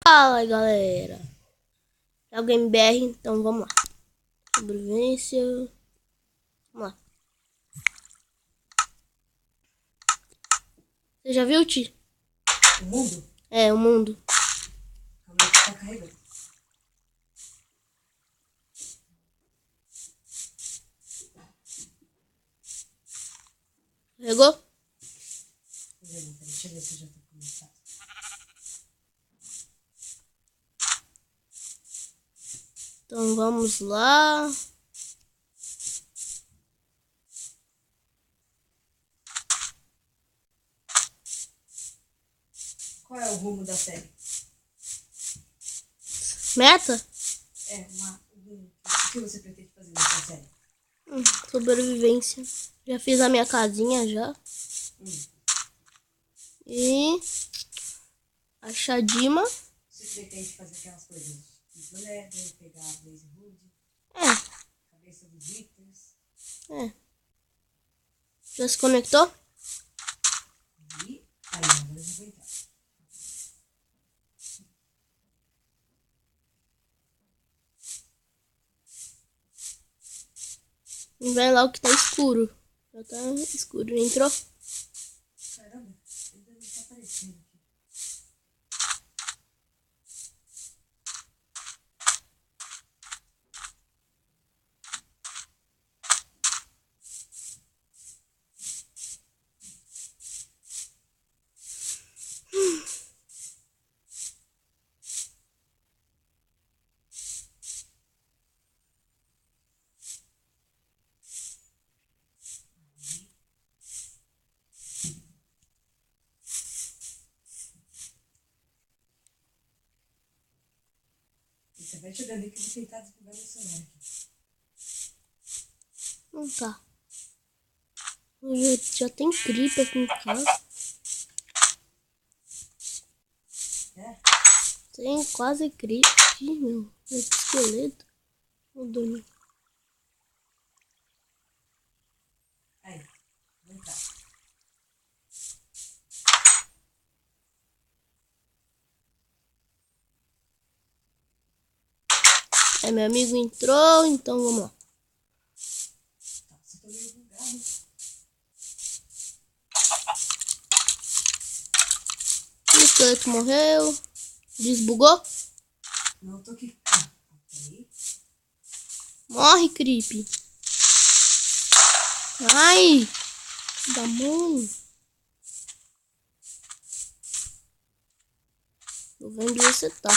Fala aí, galera. É o Game BR, então vamos lá. Sobrevivência. Vamos lá. Você já viu, Ti? O mundo? É, o mundo. Calma aí que tá carregando. Pegou? Deixa eu ver se já tá começado. Então vamos lá. Qual é o rumo da série? Meta? O que você pretende fazer nessa série? Sobrevivência. Já fiz a minha casinha já. E achar Dima. Você pretende fazer aquelas coisas de Nether, pegar a Blaze Hood, É, cabeça dos Victors. já se conectou? E aí, agora eu já vou entrar. E vai lá o que tá escuro. Já tá escuro. Entrou? Caramba, ainda não tá aparecendo aqui. Você vai chegando aí que eu vou tentar desligar meu celular aqui. Não tá. Já tem creeper aqui em casa. É? Tem quase creeper. Ih, meu. É de esqueleto. Ô, Doni. Aí, vou entrar. É, meu amigo entrou, então vamos lá. Tá, você tá meio bugado. O esqueleto morreu. Desbugou? Não, eu tô aqui. Ah, peraí. Morre, creep. Ai! Da mãe. Tô vendo onde você tá.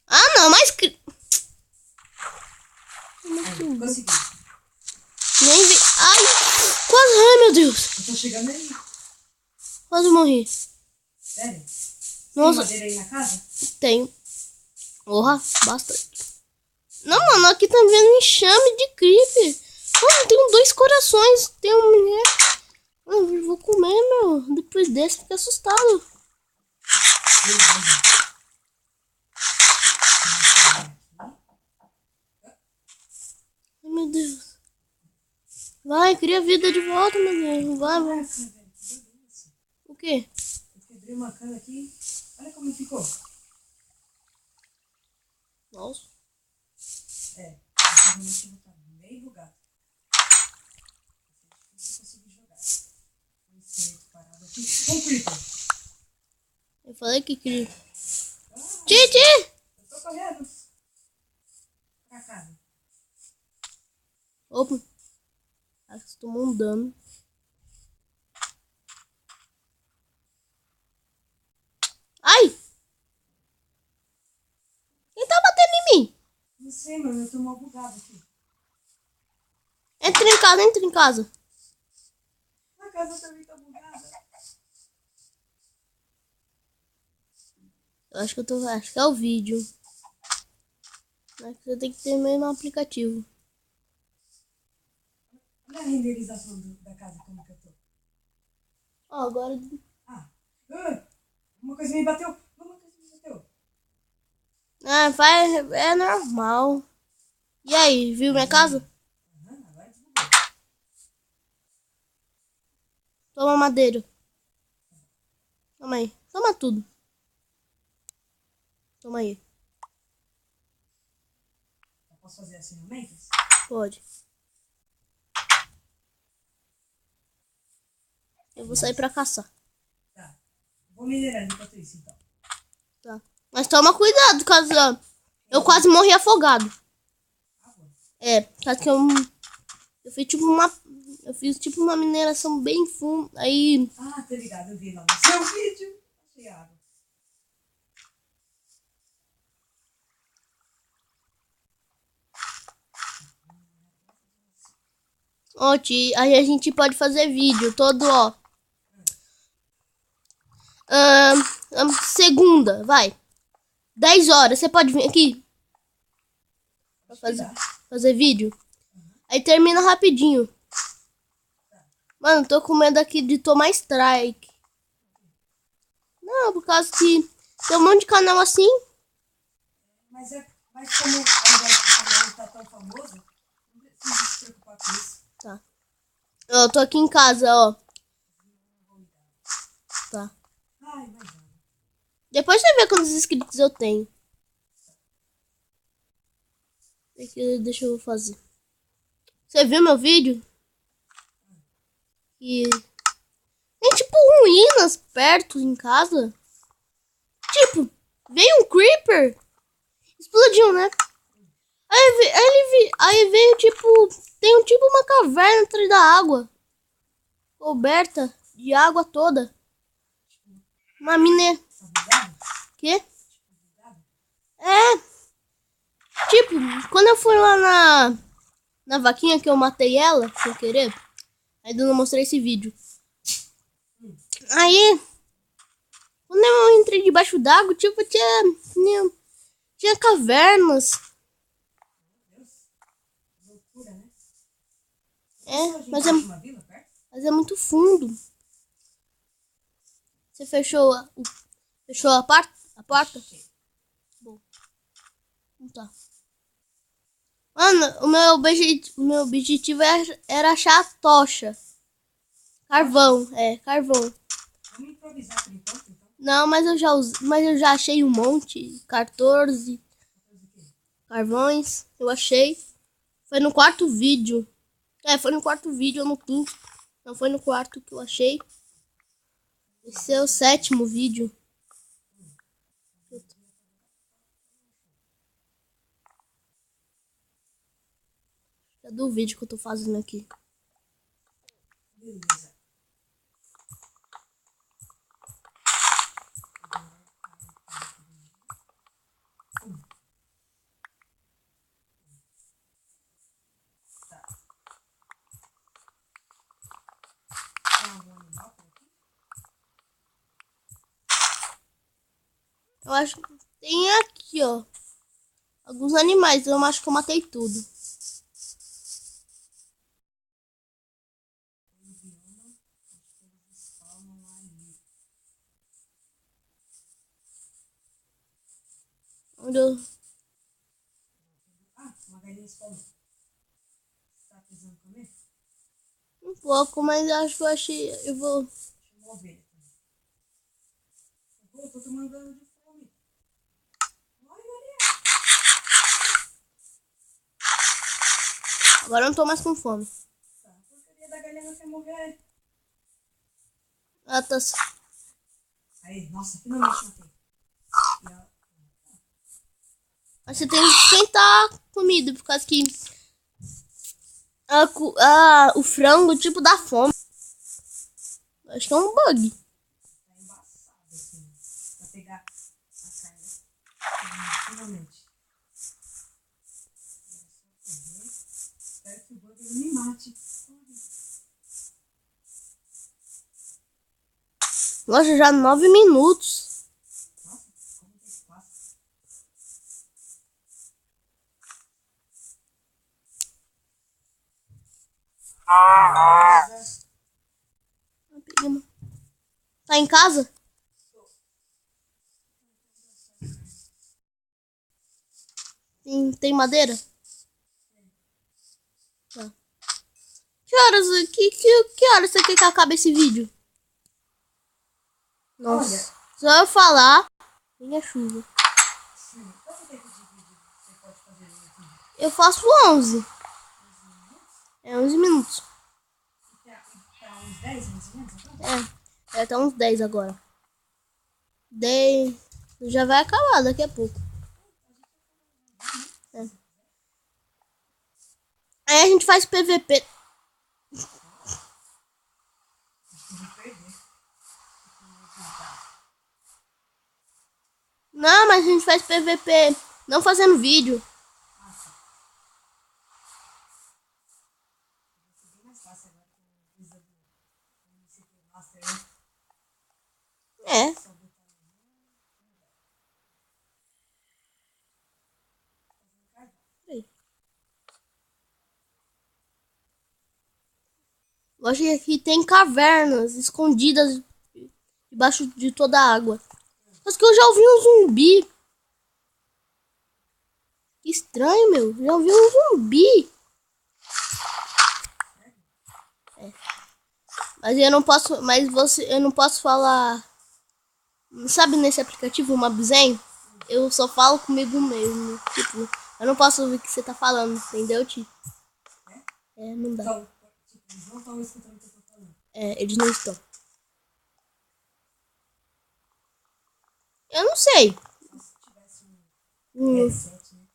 Ah, não, mas creep. Aí, consegui. Nem vi. Ai! Quase. Ai, meu Deus. Eu tô chegando aí. Quase morri. Sério? Tem Nossa, madeira aí na casa? tenho. Porra, bastante. Não, mano, aqui tá vendo enxame de creep. Mano, tenho 2 corações. Tem uma mulher. Eu vou comer, meu. Depois desse, fica assustado. Ai, meu Deus. Vai, cria a vida de volta, meu Deus. Vai, vai. O quê? Eu quebrei uma cana aqui. Olha como ficou. Nossa. É, provavelmente eu vou estar meio bugado. Não sei se eu consigo jogar. Um esqueleto parado aqui. Um creeper. Eu falei que cria. Ah, Titi! eu tô correndo. Pra casa. Opa. Acho que tomou um dano. Ai! Quem tá batendo em mim? Não sei, mano. Eu tô mal bugado aqui. Entra em casa, entra em casa. A casa também tá bugada. Eu acho que acho que é o vídeo. Acho que você tem que ter meio no aplicativo. Olha a renderização da casa, como que eu tô. Ó, agora. Ah, uma coisa me bateu. Uma coisa me bateu. Ah, vai. É normal. E aí, viu minha casa? Agora desbugou. Toma madeira. Toma aí. Toma tudo. Toma aí. Eu posso fazer as ferramentas? Pode. Eu vou sair pra caçar. Tá. Vou minerando enquanto isso, então. Tá. Mas toma cuidado, caso eu quase morri afogado. Água? É, caso que eu fiz tipo uma mineração bem fundo. Aí. Ah, tô ligado, eu vi lá no seu vídeo. Achei água. Ó, aí a gente pode fazer vídeo todo, ó. Segunda, vai. 10 horas, você pode vir aqui pra fazer vídeo? Aí termina rapidinho. Mano, tô com medo aqui de tomar strike. Não, por causa que tem um monte de canal assim. Mas como o canal não tá tão famoso, não precisa se preocupar com isso. Tá. Eu tô aqui em casa, ó. Tá. Ai, vai dar. Depois você vê quantos inscritos eu tenho. Deixa eu fazer. Você viu meu vídeo? E tem tipo ruínas perto em casa. Tipo, veio um creeper. Explodiu, né? Aí veio tipo, tem um tipo uma caverna atrás da água. Coberta de água toda. Uma miné. Quê? É. Tipo, quando eu fui lá na vaquinha que eu matei ela, sem querer. Ainda não mostrei esse vídeo. Aí, quando eu entrei debaixo d'água, tipo, tinha cavernas. Loucura, né? Mas é muito fundo. Você fechou a porta? Bom. Não tá. Mano, o meu objetivo era achar a tocha. Carvão, carvão. Vamos improvisar por enquanto, então. Não, mas eu já achei um monte. 14 carvões. Eu achei. Foi no quarto vídeo. Foi no quarto vídeo ou no quinto. Não, foi no quarto que eu achei. Esse é o 7º vídeo. Cadê o vídeo que eu tô fazendo aqui? Beleza. Eu acho que tem aqui, ó. Alguns animais. Eu acho que eu matei tudo. Onde eu... Uma galinha espalhou. Você tá precisando comer? Um pouco, mas acho que eu achei... Eu vou... Deixa eu mover também. Eu tô tomando dano de fome. Olha, galinha. Agora eu não tô mais com fome. Tá, a porcaria da galinha não quer mover. Ah, tá... Aí, nossa, finalmente matei. Mas você tem que esquentar a comida, por causa que... o frango, tipo, dá fome. Acho que é um bug. Tá embaçado, assim. Pra pegar a carne. Finalmente. Espero que o bug não me mate. Nossa, já 9 minutos. Nossa, como que isso passa? Tá em casa? Tem madeira? Tá. Que horas você quer que acabe esse vídeo? Nossa. Olha. Só eu falar. Vem a chuva. 20 minutos. Quanto tempo de vídeo você pode fazer no YouTube? Eu faço 11. 11 minutos? É 11 minutos. E tá uns 10, 11 minutos agora? Tá uns 10 agora. 10. Já vai acabar daqui a pouco. Aí a gente faz PVP. Não, mas a gente faz PVP não fazendo vídeo. É. Eu acho que aqui tem cavernas escondidas debaixo de toda a água. Mas que eu já ouvi um zumbi. Que estranho, meu. Já ouvi um zumbi. Mas eu não posso. Eu não posso falar. Sabe nesse aplicativo, Mapzen? Eu só falo comigo mesmo. Tipo, eu não posso ouvir o que você tá falando, entendeu, Ti? Não dá. Então, tipo, eles não estão escutando o que eu tô falando. Eles não estão. Eu não sei. Se tivesse um headset, né?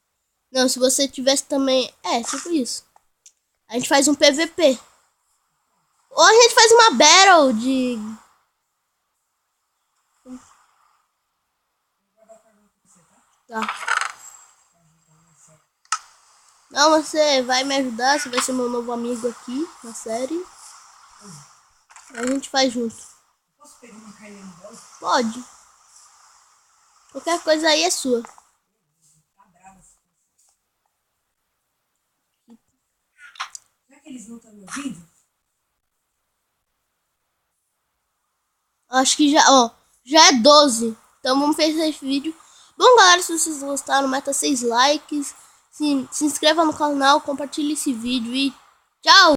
Não, se você tivesse também. Tipo isso. A gente faz um PVP. Ou a gente faz uma battle de. Tá. Não, você vai me ajudar. Você vai ser meu novo amigo aqui na série. A gente faz junto. Posso pegar uma carne no bolso? Pode. Qualquer coisa aí é sua. Tá brava essa coisa. Já que eles não estão me ouvindo? Acho que já é 12. Então vamos fechar esse vídeo. Bom, galera, se vocês gostaram, meta 6 likes. Se inscreva no canal, compartilhe esse vídeo e tchau!